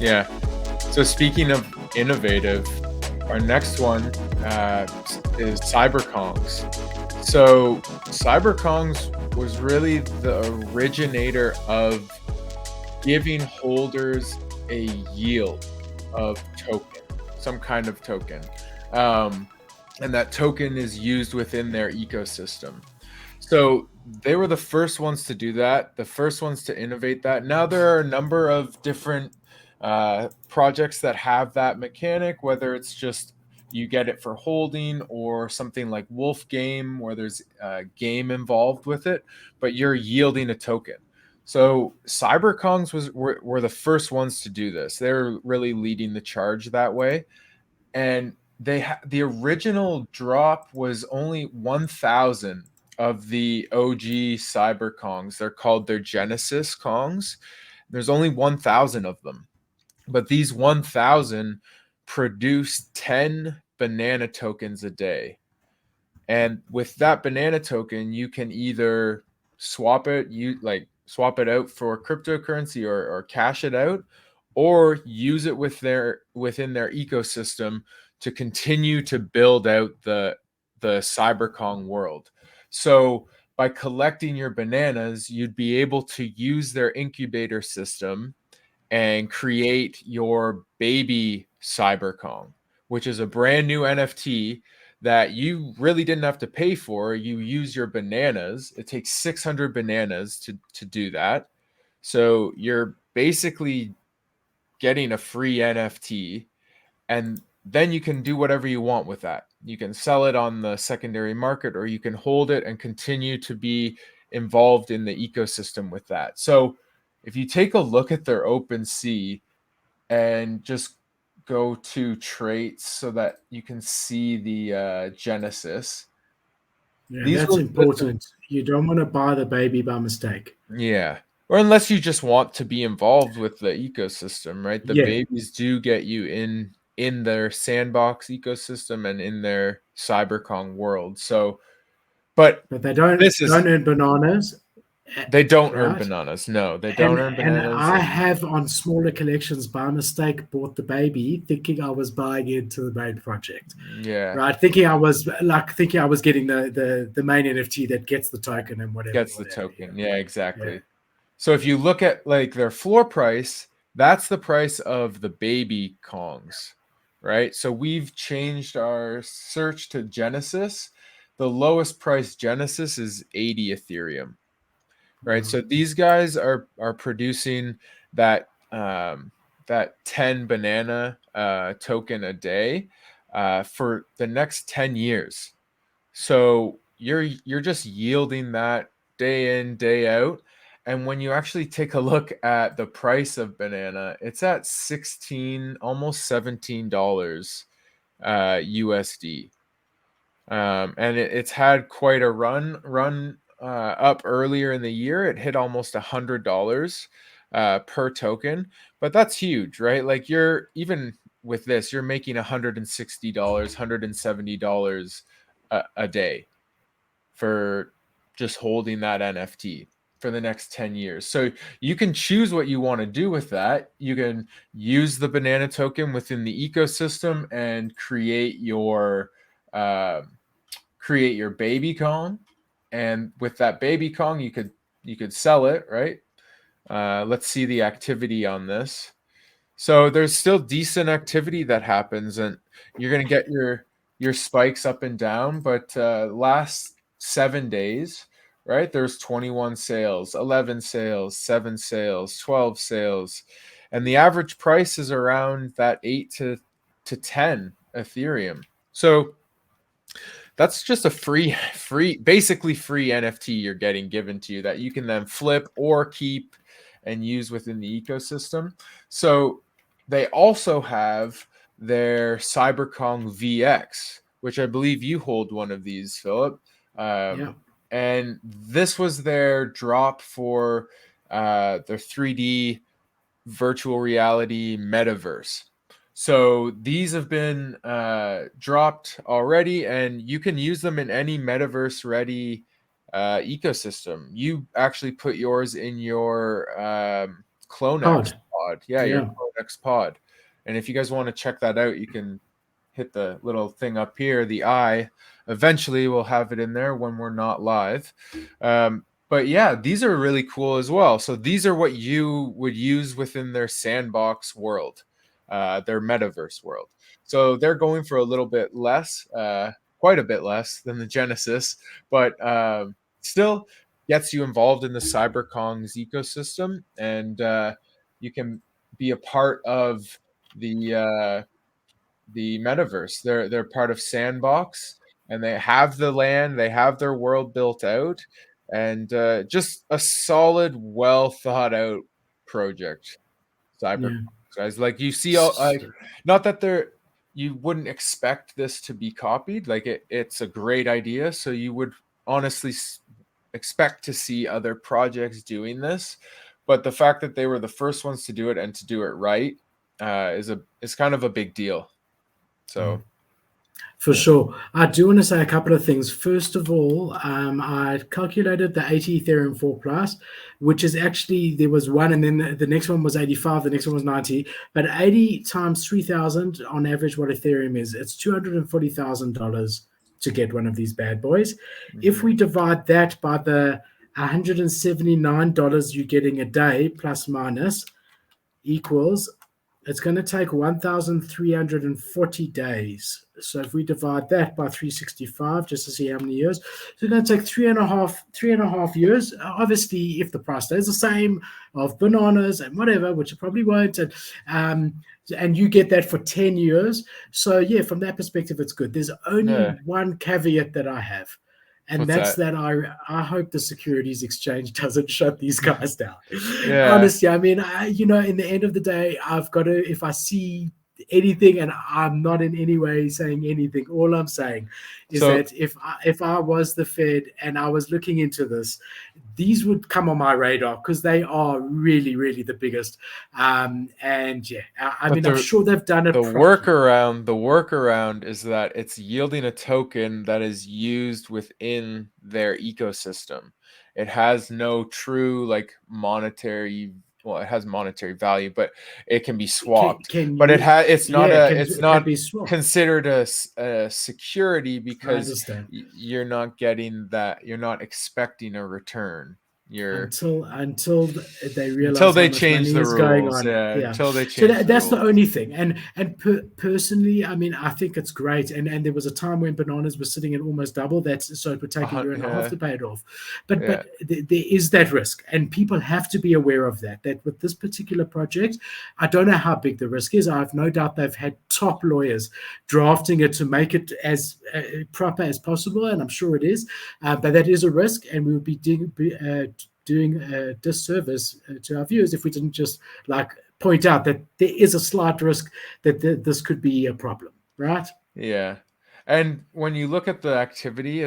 Yeah. So speaking of innovative, our next one is Kongz. So Kongz was really the originator of giving holders a yield of token, some kind of token. And that token is used within their ecosystem. So they were the first ones to do that, the first ones to innovate that. Now there are a number of different projects that have that mechanic, whether it's just you get it for holding or something like Wolf Game where there's a game involved with it, but you're yielding a token. So Cyberkongs were the first ones to do this. They're really leading the charge that way. And the original drop was only 1,000 of the OG Cyberkongs. They're called their Genesis Kongs. There's only 1,000 of them. But these 1,000 produce 10 banana tokens a day. And with that banana token, you can either swap it out for cryptocurrency or cash it out, or use it within their ecosystem to continue to build out the Cyberkong world. So by collecting your bananas, you'd be able to use their incubator system and create your baby Cyberkong, which is a brand new NFT that you really didn't have to pay for. You use your bananas. It takes 600 bananas to do that. So you're basically getting a free NFT, and then you can do whatever you want with that. You can sell it on the secondary market, or you can hold it and continue to be involved in the ecosystem with that. So if you take a look at their OpenSea and just go to traits so that you can see the Genesis. Yeah, that's important. You don't want to buy the baby by mistake. Yeah. Or unless you just want to be involved with the ecosystem, right? The babies do get you in their sandbox ecosystem and in their Cyberkong world. So, but they don't earn bananas. They don't earn bananas. No, they don't earn bananas. And I have on smaller collections by mistake bought the baby, thinking I was buying into the main project. Yeah. Right. Thinking I was getting the main NFT that gets the token and whatever. Gets the token. Yeah, exactly. Yeah. So if you look at like their floor price, that's the price of the baby Kongs, right? So we've changed our search to Genesis. The lowest price Genesis is 80 Ethereum. Right. So these guys are producing that that 10 banana token a day for the next 10 years. So you're just yielding that day in, day out. And when you actually take a look at the price of banana, it's at $16, almost $17 USD. And it's had quite a run up earlier in the year. It hit almost $100 per token, but that's huge, right? Like you're even with this, you're making $160, $170 a day for just holding that NFT for the next 10 years. So you can choose what you want to do with that. You can use the banana token within the ecosystem and create your baby Kong. And with that baby Kong, you could sell it, right? Let's see the activity on this. So there's still decent activity that happens, and you're going to get your spikes up and down. But last 7 days, right, there's 21 sales, 11 sales, 7 sales, 12 sales. And the average price is around that 8 to 10 Ethereum. So that's just a basically free NFT you're getting given to you that you can then flip or keep and use within the ecosystem. So they also have their Cyberkong VX, which I believe you hold one of these, Philip. And this was their drop for their 3D virtual reality metaverse. So these have been dropped already, and you can use them in any metaverse ready ecosystem. You actually put yours in your Clonex Pod. pod. Yeah, your Yeah. Clonex pod. And if you guys want to check that out, you can hit the little thing up here, the eye. Eventually, we'll have it in there when we're not live. But yeah, these are really cool as well. So these are what you would use within their sandbox world, their metaverse world. So they're going for a little bit less, quite a bit less than the Genesis, but still gets you involved in the CyberKongz ecosystem, and you can be a part of the metaverse. They're part of Sandbox, and they have the land, they have their world built out, and just a solid, well thought out project. Cyber Yeah. guys, like you see, not that you wouldn't expect this to be copied. Like it's a great idea, so you would honestly expect to see other projects doing this. But the fact that they were the first ones to do it and to do it right is kind of a big deal. So, For sure. I do want to say a couple of things. First of all, I calculated the 80 Ethereum floor price, which is actually, there was one, and then the next one was 85, the next one was 90. But 80 times 3,000 on average, what Ethereum is, it's $240,000 to get one of these bad boys. If we divide that by the $179 you're getting a day, plus minus, equals, it's going to take 1,340 days. So if we divide that by 365, just to see how many years, so it's going to take three and a half years. Obviously, if the price stays the same of bananas and whatever, which it probably won't, and you get that for 10 years. So yeah, from that perspective, it's good. There's only one caveat that I have. And what's that's that I hope the Securities Exchange doesn't shut these guys down. Yeah. Honestly, I mean, in the end of the day, I've got to, if I see anything, and I'm not in any way saying anything, all I'm saying is that if I was the Fed and I was looking into this, these would come on my radar because they are really, really the biggest. And yeah, I mean, I'm sure they've done it. The workaround is that it's yielding a token that is used within their ecosystem. It has no true monetary. Well, it has monetary value, but it can be swapped. It's not considered a security because you're not getting that. You're not expecting a return. Until they realize until they change the rules. Until they change. So that's the only thing. And personally, I mean, I think it's great. And there was a time when bananas were sitting at almost double. So it would take a year and a half to pay it off. But there is that risk, and people have to be aware of that. That with this particular project, I don't know how big the risk is. I have no doubt they've had top lawyers drafting it to make it as proper as possible, and I'm sure it is. But that is a risk, and we would be doing a disservice to our viewers if we didn't just point out that there is a slight risk that this could be a problem, right? Yeah. And when you look at the activity,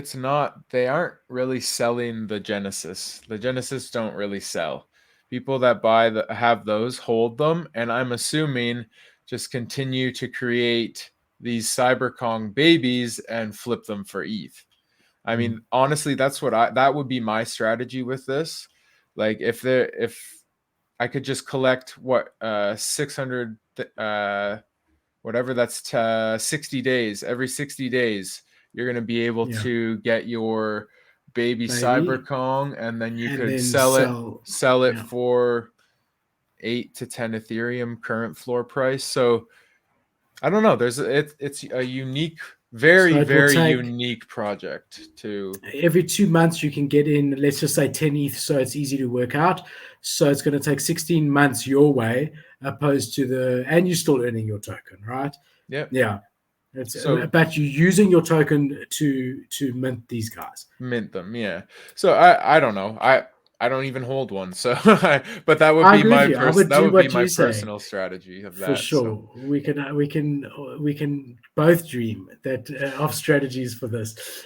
they aren't really selling the Genesis. The Genesis don't really sell. People that have those hold them, and I'm assuming just continue to create these CyberKong babies and flip them for ETH. I mean, honestly, that would be my strategy with this. Like if I could just collect 600 whatever, that's 60 days. Every 60 days, you're going to be able to get your baby CyberKong, and then you could sell it for 8 to 10 Ethereum current floor price. So I don't know. It's a unique, very unique project. Every 2 months you can get in, let's just say 10 ETH, so it's easy to work out. So it's going to take 16 months your way, opposed to and you're still earning your token, right? Yeah. But you're using your token to mint these guys. Mint them, yeah. So I don't know. I don't even hold one, so but that would be my personal strategy of that. For sure, so we can both dream that of strategies for this.